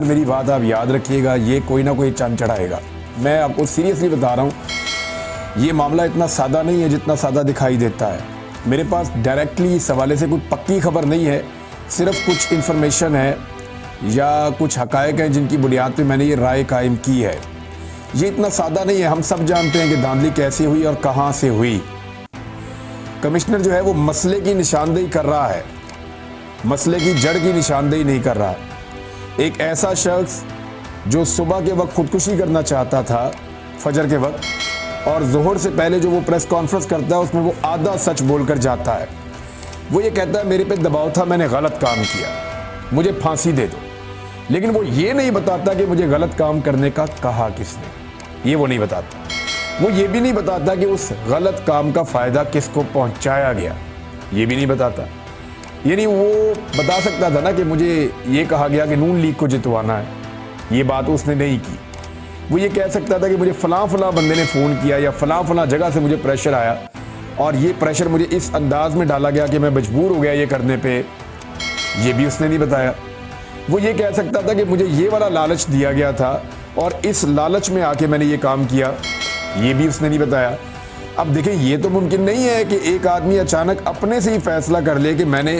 मेरी बात आप याद रखिएगा, ये कोई ना कोई चंद चढ़ाएगा। मैं आपको सीरियसली बता रहा हूँ, ये मामला इतना सादा नहीं है जितना सादा दिखाई देता है। मेरे पास डायरेक्टली इस हवाले से कोई पक्की खबर नहीं है, सिर्फ कुछ इन्फॉर्मेशन है या कुछ हकायक हैं जिनकी बुनियाद पे मैंने ये राय कायम की है। ये इतना सादा नहीं है। हम सब जानते हैं कि धांधली कैसे हुई और कहाँ से हुई। कमिश्नर जो है वो मसले की निशानदेही कर रहा है, मसले की जड़ की निशानदेही नहीं कर रहा। एक ऐसा शख्स जो सुबह के वक्त खुदकुशी करना चाहता था फजर के वक्त, और ज़ोहर से पहले जो वो प्रेस कॉन्फ्रेंस करता है उसमें वो आधा सच बोलकर जाता है। वो ये कहता है मेरे पे दबाव था, मैंने गलत काम किया, मुझे फांसी दे दो। लेकिन वो ये नहीं बताता कि मुझे गलत काम करने का कहा किसने, ये वो नहीं बताता। वो ये भी नहीं बताता कि उस गलत काम का फ़ायदा किसको पहुंचाया गया, ये भी नहीं बताता। यानी वो बता सकता था ना कि मुझे ये कहा गया कि नून लीग को जितवाना है, ये बात उसने नहीं की। वो ये कह सकता था कि मुझे फ़लाँ फ़लाँ बंदे ने फ़ोन किया या फ़लाँ फ़लाँ जगह से मुझे प्रेशर आया और ये प्रेशर मुझे इस अंदाज़ में डाला गया कि मैं मजबूर हो गया ये करने पे, ये भी उसने नहीं बताया। वो ये कह सकता था कि मुझे ये वाला लालच दिया गया था और इस लालच में आके मैंने ये काम किया, ये भी उसने नहीं बताया। अब देखें, ये तो मुमकिन नहीं है कि एक आदमी अचानक अपने से ही फैसला कर ले कि मैंने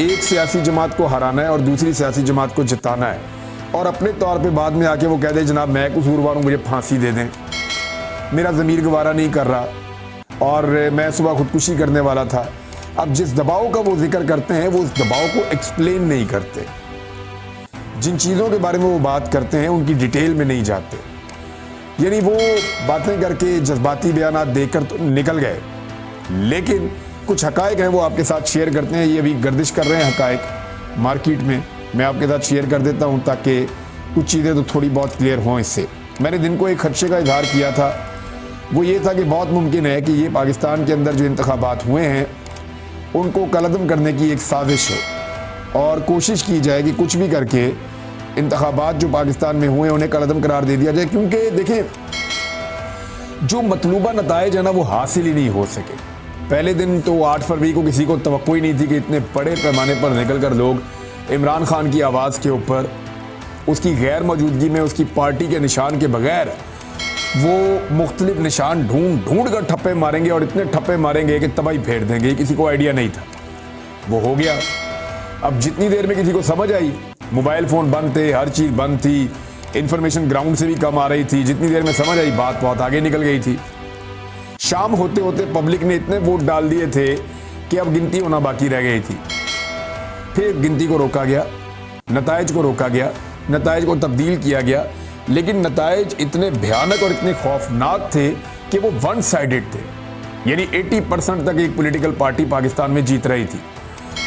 एक सियासी जमात को हराना है और दूसरी सियासी जमात को जिताना है, और अपने तौर पे बाद में आके वो कह दे जनाब मैं कसूरवार हूँ, मुझे फांसी दे दें, मेरा ज़मीर गवारा नहीं कर रहा और मैं सुबह खुदकुशी करने वाला था। अब जिस दबाव का वो जिक्र करते हैं वो उस दबाव को एक्सप्लेन नहीं करते। जिन चीज़ों के बारे में वो बात करते हैं उनकी डिटेल में नहीं जाते। यानी वो बातें करके जज्बाती बयानात देकर तो निकल गए, लेकिन कुछ हकायक हैं वो आपके साथ शेयर करते हैं। ये अभी गर्दिश कर रहे हैं हकायक मार्केट में, मैं आपके साथ शेयर कर देता हूं ताकि कुछ चीज़ें तो थोड़ी बहुत क्लियर हों इससे। मैंने दिन को एक खदशे का इजहार किया था, वो ये था कि बहुत मुमकिन है कि ये पाकिस्तान के अंदर जो इंतखाबात हुए हैं उनको कलअदम करने की एक साजिश हो और कोशिश की जाए कि कुछ भी करके इंतखाबात जो पाकिस्तान में हुए उन्हें कलअदम करार दे दिया जाए। क्योंकि देखें, जो मतलूबा नताइज है ना वो हासिल ही नहीं हो सके। पहले दिन तो 8 फरवरी को किसी को तवक्को ही नहीं थी कि इतने बड़े पैमाने पर निकल कर लोग इमरान खान की आवाज़ के ऊपर, उसकी गैर मौजूदगी में, उसकी पार्टी के निशान के बगैर वो मुख्तलिफ निशान ढूंढ कर ठप्पे मारेंगे और इतने ठप्पे मारेंगे कि तबाही फेर देंगे। किसी को आइडिया नहीं था, वो हो गया। अब जितनी देर में किसी को समझ आई, मोबाइल फ़ोन बंद थे, हर चीज़ बंद थी, इन्फॉर्मेशन ग्राउंड से भी कम आ रही थी, जितनी देर में समझ आई बात बहुत आगे निकल गई थी। शाम होते होते पब्लिक ने इतने वोट डाल दिए थे कि अब गिनती होना बाकी रह गई थी। फिर गिनती को रोका गया, नताइज को रोका गया, नताइज को तब्दील किया गया, लेकिन नताइज इतने भयानक और इतने खौफनाक थे कि वो वन साइडेड थे। यानी 80% तक एक पॉलिटिकल पार्टी पाकिस्तान में जीत रही थी।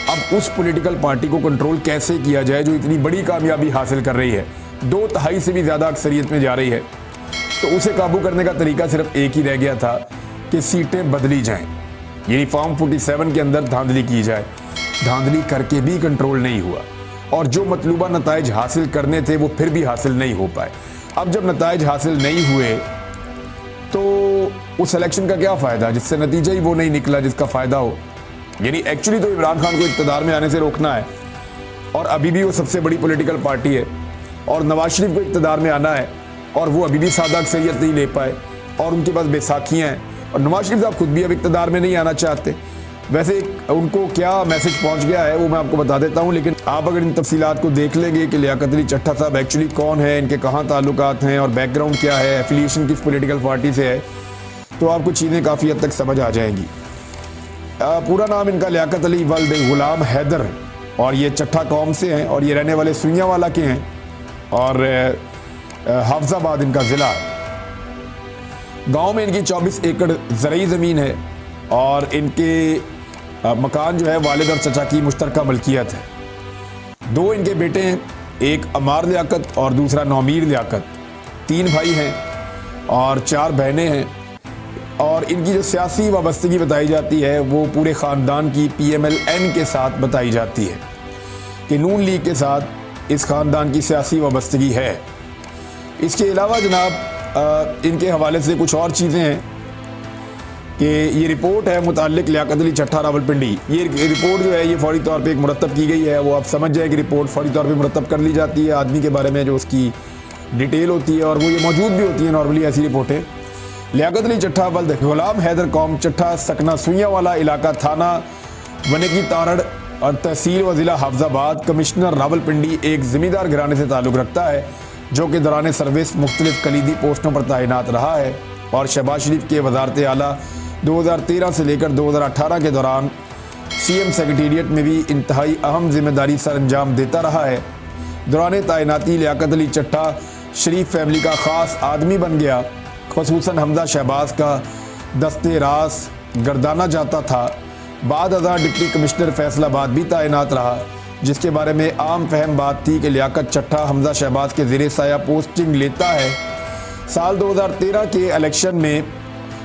अब उस पॉलिटिकल पार्टी को कंट्रोल कैसे किया जाए जो इतनी बड़ी कामयाबी हासिल कर रही है, 2/3 से भी ज़्यादा अक्सरियत में जा रही है, तो उसे काबू करने का तरीका सिर्फ एक ही रह गया था कि सीटें बदली जाएं, यानी फॉर्म 47 के अंदर धांधली की जाए। धांधली करके भी कंट्रोल नहीं हुआ और जो मतलूबा नताइज हासिल करने थे वो फिर भी हासिल नहीं हो पाए। अब जब नताइज हासिल नहीं हुए तो उस इलेक्शन का क्या फ़ायदा जिससे नतीजा ही वो नहीं निकला जिसका फ़ायदा हो। यानी एक्चुअली तो इमरान खान को इक़्तिदार में आने से रोकना है और अभी भी वो सबसे बड़ी पॉलिटिकल पार्टी है, और नवाज शरीफ को इक़्तिदार में आना है और वो अभी भी सादा अक्सरियत नहीं ले पाए और उनके पास बैसाखियाँ हैं और नवाज शरीफ साहब खुद भी अब इक़्तिदार में नहीं आना चाहते। वैसे उनको क्या मैसेज पहुंच गया है वो मैं आपको बता देता हूं, लेकिन आप अगर इन तफसीलात को देख लेंगे कि लियाकत अली चट्टा साहब एक्चुअली कौन है, इनके कहाँ ताल्लुकात हैं और बैकग्राउंड क्या है, एफिलिएशन किस पॉलिटिकल पार्टी से है, तो आपको चीज़ें काफ़ी हद तक समझ आ जाएंगी। पूरा नाम इनका लियाकत अली वल्द गुलाम हैदर, और ये चट्टा कौम से हैं और ये रहने वाले सुइयाँवाला के हैं और हाफजाबाद इनका ज़िला। गाँव में इनकी 24 एकड़ ज़रई ज़मीन है और इनके मकान जो है वालिद और चचा की मुश्तरका मलकियत है। 2 इनके बेटे हैं, एक अमार लियाकत और दूसरा नौमीर लियाकत। 3 भाई हैं और 4 बहनें हैं। और इनकी जो सियासी वाबस्तगी बताई जाती है वो पूरे ख़ानदान की PMLN के साथ बताई जाती है कि नून लीग के साथ इस ख़ानदान की सियासी वाबस्तगी है। इसके अलावा जनाब इनके हवाले से कुछ और चीज़ें हैं कि ये रिपोर्ट है मुताल्लिक लियाकत अली चट्ठा रावलपिंडी। ये रिपोर्ट जो है ये फौरी तौर पे एक मुरतब की गई है। वो आप समझ जाए कि रिपोर्ट फौरी तौर पे मुरतब कर ली जाती है आदमी के बारे में जो उसकी डिटेल होती है, और वो ये मौजूद भी होती है नॉर्मली ऐसी रिपोर्टें। लियाकत अली चट्ठा वल्द गुलाम हैदर कौम चट्ठा सकना सुइयाँ वाला इलाका थाना वनेकी तारड़ और तहसील व ज़िला हाफजाबाद कमिश्नर रावलपिंडी एक ज़मींदार घराने से ताल्लुक़ रखता है जो कि दौरान सर्विस मुख्तलिफ कलीदी पोस्टों पर तैनात रहा है और शहबाज शरीफ के वजारत आला 2013 से लेकर 2018 के दौरान CM सेक्रेटेरिएट में भी इंतहाई अहम जिम्मेदारी सर अंजाम देता रहा है। दौरान तैनाती लियाकत अली चट्ठा शरीफ फैमिली का ख़ास आदमी बन गया। ख़ुसूसन हमजा शहबाज का दस्ते रास गर्दाना जाता था। बाद अज़ा डिप्टी कमिश्नर फैसलाबाद भी तैनात रहा, जिसके बारे में आम फहम बात थी कि लियाकत चट्ठा हमजा शहबाज के ज़ेरे साया पोस्टिंग लेता है। साल 2013 के इलेक्शन में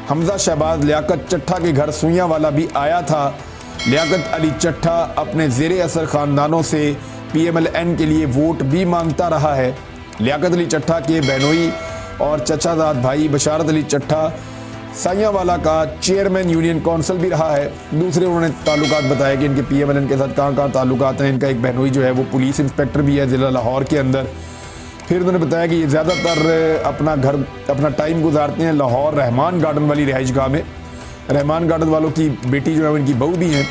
हमजा शहबाज लियाकत चट्ठा के घर सुइयाँ वाला भी आया था। लियाकत अली चट्ठा अपने ज़ेरे असर ख़ानदानों से PMLN के लिए वोट भी मांगता रहा है। लियाकत अली चट्ठा के बहनोई और चचाजाद भाई बशारत अली चट्ठा साइयावाला का चेयरमैन यूनियन काउंसिल भी रहा है। दूसरे उन्होंने ताल्लुकात बताया कि इनके PMLN के साथ कहाँ कहाँ ताल्लुकात हैं। इनका एक बहनोई जो है वो पुलिस इंस्पेक्टर भी है ज़िला लाहौर के अंदर। फिर उन्होंने बताया कि ये ज़्यादातर अपना टाइम गुजारते हैं लाहौर रहमान गार्डन वाली रिहाइश गाह में। रहमान गार्डन वालों की बेटी जो है उनकी बहू भी हैं।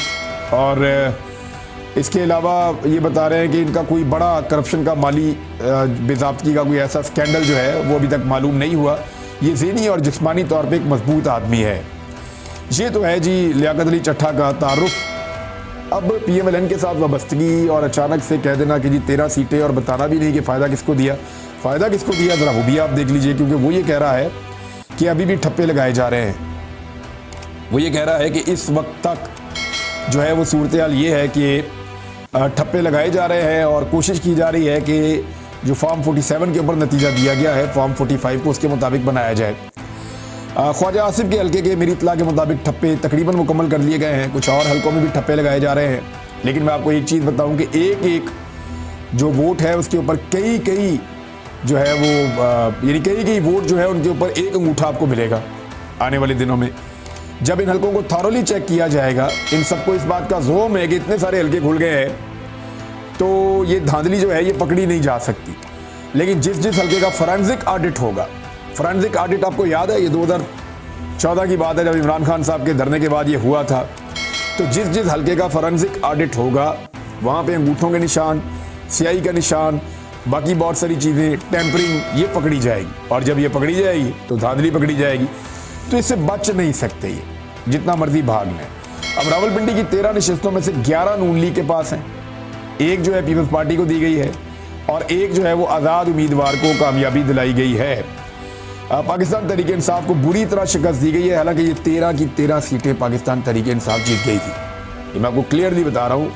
और इसके अलावा ये बता रहे हैं कि इनका कोई बड़ा करप्शन का माली बेज़ाब्तगी का कोई ऐसा स्कैंडल जो है वो अभी तक मालूम नहीं हुआ। ये ज़हनी और जिस्मानी तौर पे एक मजबूत आदमी है। ये तो है जी लियाकत अली चट्ठा का तारुफ। अब PMLN के साथ वाबस्तगी और अचानक से कह देना कि जी 13 सीटें और बताना भी नहीं कि फ़ायदा किसको दिया। फ़ायदा किसको दिया ज़रा वो भी आप देख लीजिए, क्योंकि वो ये कह रहा है कि अभी भी ठप्पे लगाए जा रहे हैं। वो ये कह रहा है कि इस वक्त तक जो है वो सूरत हाल ये है कि ठप्पे लगाए जा रहे हैं और कोशिश की जा रही है कि जो फॉर्म 47 के ऊपर नतीजा दिया गया है फॉर्म 45 को उसके मुताबिक बनाया जाए। ख्वाजा आसिफ के हल्के के मेरी इत्तला के मुताबिक ठप्पे तकरीबन मुकम्मल कर लिए गए हैं। कुछ और हल्कों में भी ठप्पे लगाए जा रहे हैं। लेकिन मैं आपको एक चीज़ बताऊं कि एक एक जो वोट है उसके ऊपर कई जो है वो यानी कई वोट जो है उनके ऊपर एक अंगूठा आपको मिलेगा आने वाले दिनों में। जब इन हल्कों को थॉरोली चेक किया जाएगा, इन सबको इस बात का ज़ोम है कि इतने सारे हल्के खुल गए हैं तो ये धांधली जो है ये पकड़ी नहीं जा सकती। लेकिन जिस हल्के का फॉरेंसिक ऑडिट होगा, फॉरेंसिक ऑडिट आपको याद है ये 2014 की बात है जब इमरान खान साहब के धरने के बाद ये हुआ था। तो जिस हल्के का फॉरेंसिक ऑडिट होगा वहाँ पे अंगूठों के निशान, स्याही का निशान, बाकी बहुत सारी चीज़ें, टेम्परिंग, ये पकड़ी जाएगी। और जब ये पकड़ी जाएगी तो धांधली पकड़ी जाएगी। तो इससे बच नहीं सकते ये जितना मर्जी भाग लें। अब रावलपिंडी की 13 नशिस्तों में से 11 नून लीग के पास हैं, एक जो है पीपल्स पार्टी को दी गई है और एक जो है वो आज़ाद उम्मीदवार को कामयाबी दिलाई गई है। पाकिस्तान तहरीक इंसाफ को बुरी तरह शिकस्त दी गई है। हालांकि ये 13 की 13 सीटें पाकिस्तान तहरीक इंसाफ जीत गई थी। ये मैं आपको क्लियरली बता रहा हूँ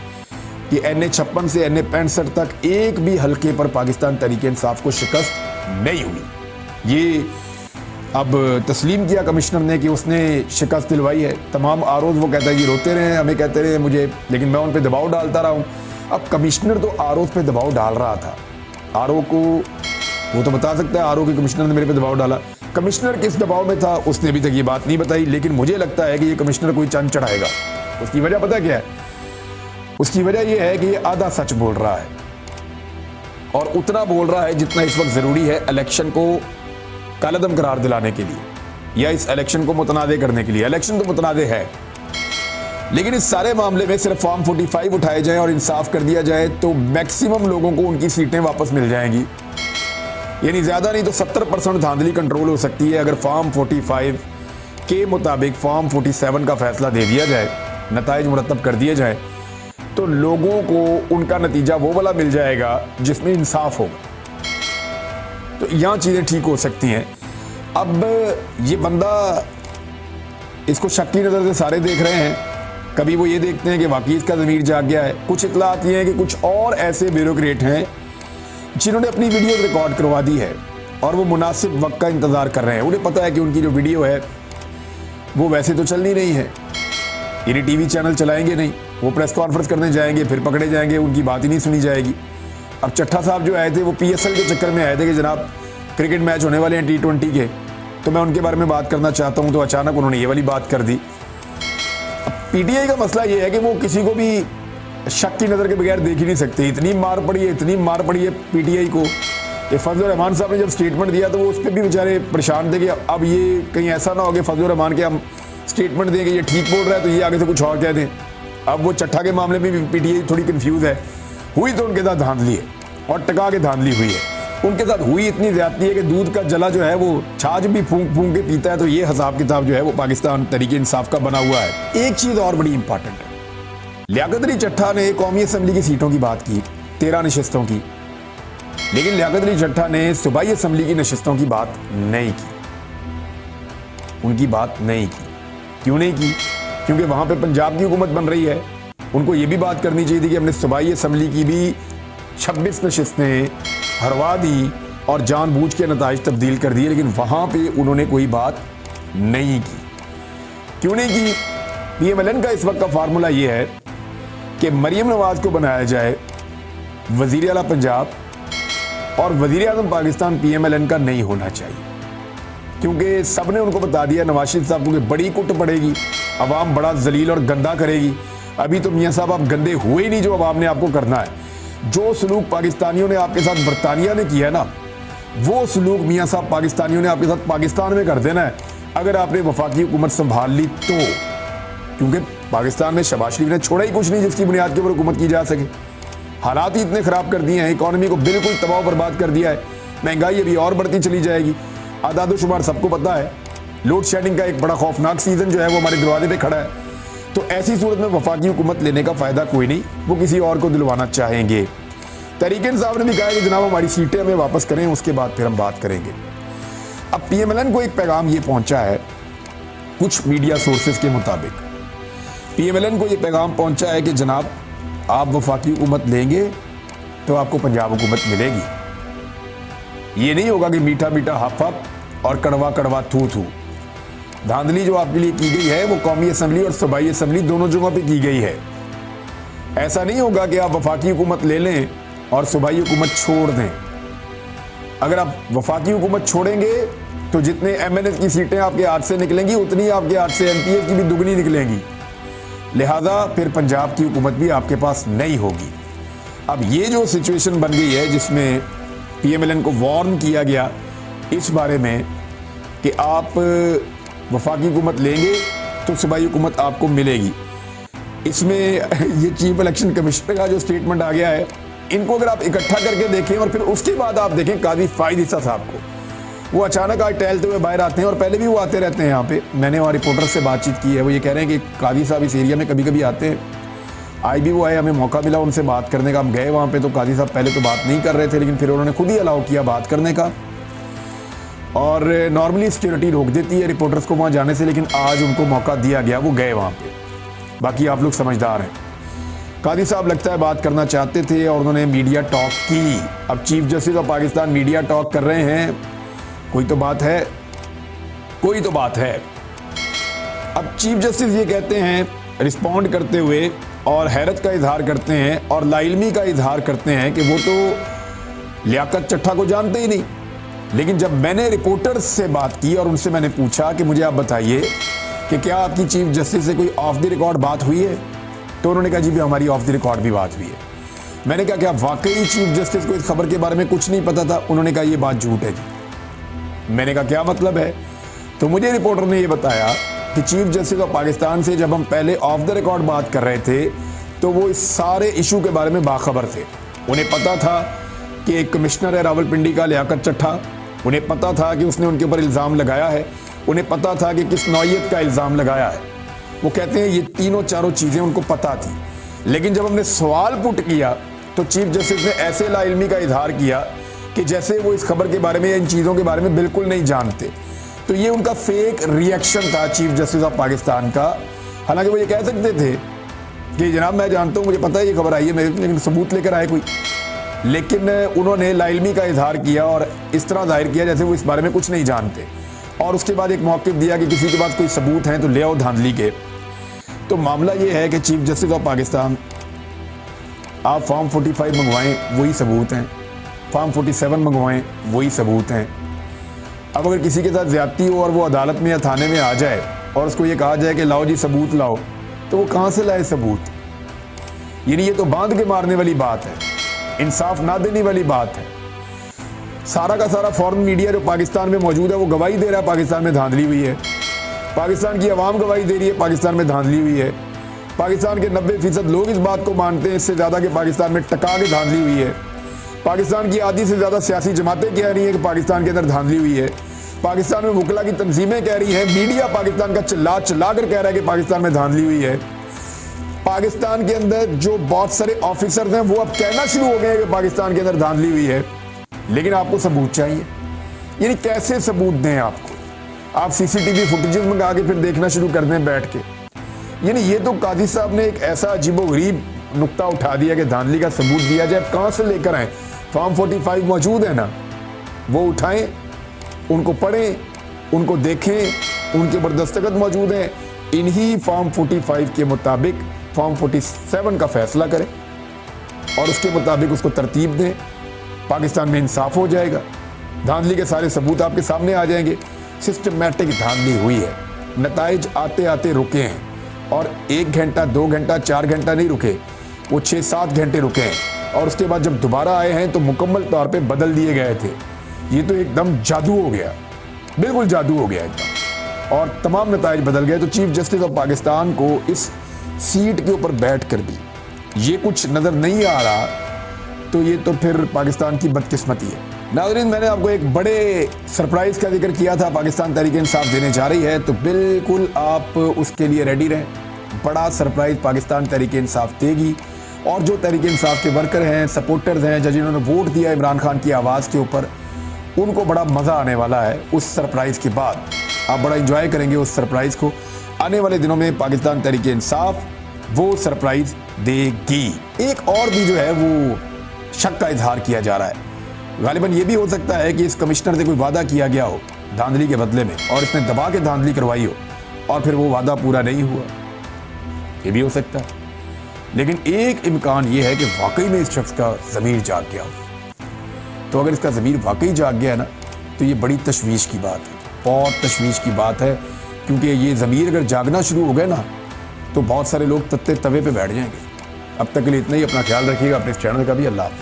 कि NA56 से NA65 तक एक भी हल्के पर पाकिस्तान तहरीक इंसाफ को शिकस्त नहीं हुई। ये अब तस्लीम किया कमिश्नर ने कि उसने शिकस्त दिलवाई है। तमाम आरोज वो कहता है कि रोते रहे, हमें कहते रहे मुझे, लेकिन मैं उन पर दबाव डालता रहा हूँ। अब कमिश्नर तो आरोज पे दबाव डाल रहा था। आरओ को वो तो बता सकता है, आरओ के कमिश्नर ने मेरे पे दबाव डाला। कमिश्नर किस दबाव में था उसने अभी तक ये बात नहीं बताई, लेकिन मुझे लगता है कि ये कमिश्नर कोई चंद चढ़ाएगा। उसकी वजह पता क्या है? उसकी वजह यह है कि ये आधा सच बोल रहा है और उतना बोल रहा है जितना इस वक्त ज़रूरी है इलेक्शन को कालदम करार दिलाने के लिए या इस इलेक्शन को मुतनाज़े करने के लिए। इलेक्शन तो मुतनाज़े है, लेकिन इस सारे मामले में सिर्फ फॉर्म 45 उठाए जाएं और इंसाफ कर दिया जाए तो मैक्सिमम लोगों को उनकी सीटें वापस मिल जाएंगी। यानी ज़्यादा नहीं तो 70% धांधली कंट्रोल हो सकती है अगर फॉर्म 45 के मुताबिक फॉर्म 47 का फैसला दे दिया जाए, नताइज मुरतब कर दिए जाए, तो लोगों को उनका नतीजा वो वाला मिल जाएगा जिसमें इंसाफ होगा। तो यहाँ चीज़ें ठीक हो सकती हैं। अब ये बंदा, इसको शक की नज़र से सारे देख रहे हैं। कभी वो ये देखते हैं कि वाकई इसका ज़मीर जाग गया है। कुछ इत्तलात ये हैं कि कुछ और ऐसे ब्यूरोक्रेट हैं जिन्होंने अपनी वीडियो रिकॉर्ड करवा दी है और वो मुनासिब वक्त का इंतज़ार कर रहे हैं। उन्हें पता है कि उनकी जो वीडियो है वो वैसे तो चलनी नहीं है, यानी टीवी चैनल चलाएंगे नहीं, वो प्रेस कॉन्फ्रेंस करने जाएंगे फिर पकड़े जाएंगे, उनकी बात ही नहीं सुनी जाएगी। अब चट्ठा साहब जो आए थे वो PSL के चक्कर में आए थे कि जनाब क्रिकेट मैच होने वाले हैं T20 के, तो मैं उनके बारे में बात करना चाहता हूं, तो अचानक उन्होंने ये वाली बात कर दी। अब पीटीआई का मसला ये है कि वो किसी को भी शक की नज़र के बगैर देख ही नहीं सकते। इतनी मार पड़ी है पीटीआई को। ये फजलुर रहमान साहब ने जब स्टेटमेंट दिया तो वो उस पर भी बेचारे परेशान थे कि अब ये कहीं ऐसा ना हो कि फजलुर रहमान के हम स्टेटमेंट दें कि ये ठीक बोल रहा है तो ये आगे से कुछ और कह दें। अब वो चट्ठा के मामले में भी पीटीआई थोड़ी कंफ्यूज है। हुई तो उनके साथ धांधली है और टका के धांधली हुई है। उनके साथ हुई इतनी ज्यादती है कि दूध का जला जो है वो छाछ भी फूंक फूंक के पीता है। तो ये हिसाब किताब जो है वो पाकिस्तान तरीके इंसाफ का बना हुआ है। एक चीज़ और बड़ी इंपॉर्टेंट है, लियाकत अली चट्ठा ने कौमी असम्बली की सीटों की बात की, 13 नशिस्तों की, लेकिन लियाकत अली चट्ठा ने सूबाई असम्बली की नशिस्तों की बात नहीं की। उनकी बात नहीं की। क्यों नहीं की? क्योंकि वहां पे पंजाब की हुकूमत बन रही है। उनको ये भी बात करनी चाहिए थी कि हमने सूबाई असम्बली की भी 26 नशिस्तें हरवा दी और जानबूझ के नताइज तब्दील कर दिए, लेकिन वहां पे उन्होंने कोई बात नहीं की। क्यों नहीं की? पीएमएलएन का इस वक्त का फार्मूला ये है कि मरियम नवाज को बनाया जाए वजीर आला पंजाब और वजीर आज़म पाकिस्तान पीएमएलएन का नहीं होना चाहिए, क्योंकि सब ने उनको बता दिया नवाज शरीफ साहब को कि बड़ी कुट पड़ेगी, अवाम बड़ा जलील और गंदा करेगी। अभी तो मियाँ साहब आप गंदे हुए ही नहीं जो अवाम ने आपको करना है। जो सलूक पाकिस्तानियों ने आपके साथ बरतानिया ने किया है ना, वो सलूक मियाँ साहब पाकिस्तानियों ने आपके साथ पाकिस्तान में कर देना है अगर आपने वफाकी हुकूमत संभाल ली तो। क्योंकि पाकिस्तान में शहबाज शरीफ ने छोड़ा ही कुछ नहीं जिसकी बुनियाद के ऊपर हुकूमत की जा सके। हालात ही इतने ख़राब कर दिए हैं, इकॉनमी को बिल्कुल तबाह बर्बाद कर दिया है। महंगाई अभी और बढ़ती चली जाएगी। आदादोशुमार सबको पता है। लोड शेडिंग का एक बड़ा खौफनाक सीज़न जो है वो हमारे दरवाजे पे खड़ा है। तो ऐसी सूरत में वफाकी हुकूमत लेने का फ़ायदा कोई नहीं, वो किसी और को दिलवाना चाहेंगे। तहरीक इंसाफ ने भी कहा कि जनाब हमारी सीटें हमें वापस करें, उसके बाद फिर हम बात करेंगे। अब पीएमएलएन को एक पैगाम ये पहुंचा है, कुछ मीडिया सोर्सेज के मुताबिक पीएमएलएन को ये पैगाम पहुंचा है कि जनाब आप वफाकी हुकूमत लेंगे तो आपको पंजाब हुकूमत मिलेगी। ये नहीं होगा कि मीठा मीठा हफ हफ और कड़वा कड़वा थू थू। धांधली जो आपके लिए की गई है वो कौमी असम्बली और सूबाई असम्बली दोनों जगहों पे की गई है। ऐसा नहीं होगा कि आप वफाकी हुकूमत ले लें और सूबाई हुकूमत छोड़ दें। अगर आप वफाकी हुकूमत छोड़ेंगे तो जितने एमएनए की सीटें आपके हाथ से निकलेंगी उतनी आपके हाथ से एमपीए की भी दुगनी निकलेंगी। लिहाजा फिर पंजाब की हुकूमत भी आपके पास नहीं होगी। अब ये जो सिचुएशन बन गई है जिसमें पीएमएलएन को वार्न किया गया इस बारे में कि आप वफाकी हुकूमत लेंगे तो सूबाई हुकूमत आपको मिलेगी, इसमें ये चीफ इलेक्शन कमिश्नर का जो स्टेटमेंट आ गया है, इनको अगर आप इकट्ठा करके देखें और फिर उसके बाद आप देखें काजी फाइद ईसा साहब को, वो अचानक आज टहलते हुए बाहर आते हैं और पहले भी वो आते रहते हैं यहाँ पे। मैंने वहाँ रिपोर्टर से बातचीत की है, वो ये कह रहे हैं कि काजी साहब इस एरिया में कभी कभी आते हैं। आज भी वो आए, हमें मौका मिला उनसे बात करने का। हम गए वहाँ पे तो काजी साहब पहले तो बात नहीं कर रहे थे, लेकिन फिर उन्होंने खुद ही अलाउ किया बात करने का। और नॉर्मली सिक्योरिटी रोक देती है रिपोर्टर्स को वहाँ जाने से, लेकिन आज उनको मौका दिया गया, वो गए वहाँ पे। बाकी आप लोग समझदार हैं। काजी साहब लगता है बात करना चाहते थे और उन्होंने मीडिया टॉक की। अब chief justice of Pakistan media talk कर रहे हैं, कोई तो बात है, कोई तो बात है। अब चीफ जस्टिस ये कहते हैं रिस्पॉन्ड करते हुए और हैरत का इजहार करते हैं और लाइलमी का इजहार करते हैं कि वो तो लियाकत चट्ठा को जानते ही नहीं। लेकिन जब मैंने रिपोर्टर्स से बात की और उनसे मैंने पूछा कि मुझे आप बताइए कि क्या आपकी चीफ जस्टिस से कोई ऑफ द रिकॉर्ड बात हुई है, तो उन्होंने कहा जी भी हमारी ऑफ द रिकॉर्ड भी बात हुई है। मैंने कहा क्या वाकई चीफ जस्टिस को इस खबर के बारे में कुछ नहीं पता था? उन्होंने कहा ये बात झूठ है जी। मैंने कहा क्या मतलब है? तो मुझे रिपोर्टर ने ये बताया कि चीफ जस्टिस ऑफ पाकिस्तान से जब हम पहले ऑफ द रिकॉर्ड बात कर रहे थे तो वो इस सारे इशू के बारे में बाखबर थे। उन्हें पता था कि एक कमिश्नर है रावलपिंडी का लियाकत चट्ठा, उन्हें पता था कि उसने उनके ऊपर इल्ज़ाम लगाया है, उन्हें पता था कि किस नौयत का इल्ज़ाम लगाया है। वो कहते हैं ये तीनों चारों चीज़ें उनको पता थी। लेकिन जब हमने सवाल पुट किया तो चीफ जस्टिस ने ऐसे लाइल्मी का इजहार किया कि जैसे वो इस खबर के बारे में या इन चीज़ों के बारे में बिल्कुल नहीं जानते। तो ये उनका फेक रिएक्शन था चीफ जस्टिस ऑफ पाकिस्तान का। हालांकि वो ये कह सकते थे कि जनाब मैं जानता हूँ, मुझे पता है ये खबर आई है, लेकिन सबूत लेकर आए कोई। लेकिन उन्होंने लाइल्मी का इजहार किया और इस तरह जाहिर किया जैसे वो इस बारे में कुछ नहीं जानते, और उसके बाद एक मौक़िफ़ दिया कि किसी के पास कोई सबूत हैं तो ले आओ धांधली के। तो मामला ये है कि चीफ जस्टिस ऑफ पाकिस्तान, आप फॉर्म 45 मंगवाएं वही सबूत हैं, फॉर्म 47 मंगवाएं वही सबूत हैं। अब अगर किसी के साथ ज्यादती हो और वो अदालत में या थाने में आ जाए और उसको ये कहा जाए कि लाओ जी सबूत लाओ, तो वो कहाँ से लाए सबूत? यानी ये तो बांध के मारने वाली बात है, इंसाफ ना देने वाली बात है। सारा का सारा फॉरेन मीडिया जो पाकिस्तान में मौजूद है वो गवाही दे रहा है पाकिस्तान में धांधली हुई है। पाकिस्तान की आवाम गवाही दे रही है पाकिस्तान में धांधली हुई है। पाकिस्तान के 90% लोग इस बात को मानते हैं, इससे ज़्यादा कि पाकिस्तान में टका के धांधली हुई है। पाकिस्तान की आधी से ज़्यादा सियासी जमातें कह रही हैं कि पाकिस्तान के अंदर धांधली हुई है। पाकिस्तान में वकला की तंजीमें कह रही हैं, मीडिया पाकिस्तान का चिल्ला चिल्ला कर कह रहा है कि पाकिस्तान में धांधली हुई है। पाकिस्तान के अंदर जो बहुत सारे ऑफिसर हैं वो अब कहना शुरू हो गए हैं कि पाकिस्तान के अंदर धांधली हुई है, लेकिन आपको सबूत चाहिए। यानी कैसे सबूत दें आपको? आप सीसीटीवी फुटेजेस मंगा के फिर देखना शुरू कर दें बैठ के। यानी ये तो काजी साहब ने एक ऐसा अजीबोगरीब नुक्ता उठा दिया कि धांधली का सबूत दिया जाए। कहाँ से लेकर आए? फॉर्म 45 मौजूद है ना, वो उठाएं, उनको पढ़ें, उनको देखें, उनके ऊपर दस्तखत मौजूद हैं। इन्हीं फॉर्म 45 के मुताबिक फॉर्म 47 का फैसला करें और उसके मुताबिक उसको तरतीब दें। पाकिस्तान में इंसाफ हो जाएगा, धांधली के सारे सबूत आपके सामने आ जाएंगे। सिस्टमैटिक धांधली हुई है, नताइज आते आते रुके हैं और 1 घंटा 2 घंटा 4 घंटा नहीं रुके, वो 6-7 घंटे रुके हैं और उसके बाद जब दोबारा आए हैं तो मुकम्मल तौर पे बदल दिए गए थे। ये तो एकदम जादू हो गया, बिल्कुल जादू हो गया एकदम, और तमाम नताइज बदल गए। तो चीफ जस्टिस ऑफ पाकिस्तान को इस सीट के ऊपर बैठ कर भी ये कुछ नज़र नहीं आ रहा, तो ये तो फिर पाकिस्तान की बदकिस्मती है। नाज़रीन, मैंने आपको एक बड़े सरप्राइज़ का जिक्र किया था, पाकिस्तान तहरीक इंसाफ देने जा रही है, तो बिल्कुल आप उसके लिए रेडी रहें। बड़ा सरप्राइज़ पाकिस्तान तहरीक इंसाफ देगी और जो तहरीक इंसाफ के वर्कर हैं, सपोर्टर्स हैं, जिन्होंने वोट दिया इमरान खान की आवाज़ के ऊपर, उनको बड़ा मज़ा आने वाला है उस सरप्राइज़ के बाद। आप बड़ा इंजॉय करेंगे उस सरप्राइज़ को। आने वाले दिनों में पाकिस्तान तहरीक इंसाफ वो सरप्राइज़ देगी। एक और भी जो है वो शक का इजहार किया जा रहा है। गालिबन ये भी हो सकता है कि इस कमिश्नर से कोई वादा किया गया हो धांधली के बदले में और इसने दबा के धांधली करवाई हो और फिर वो वादा पूरा नहीं हुआ, ये भी हो सकता है। लेकिन एक इम्कान ये है कि वाकई में इस शख्स का ज़मीर जाग गया हो। तो अगर इसका ज़मीर वाकई जाग गया ना, तो ये बड़ी तशवीश की बात है, बहुत तशवीश की बात है, क्योंकि ये ज़मीर अगर जागना शुरू हो गया ना, तो बहुत सारे लोग तत्ते तवे पे बैठ जाएंगे। अब तक के लिए इतना ही। अपना ख्याल रखिएगा, अपने इस चैनल का भी। अल्लाह।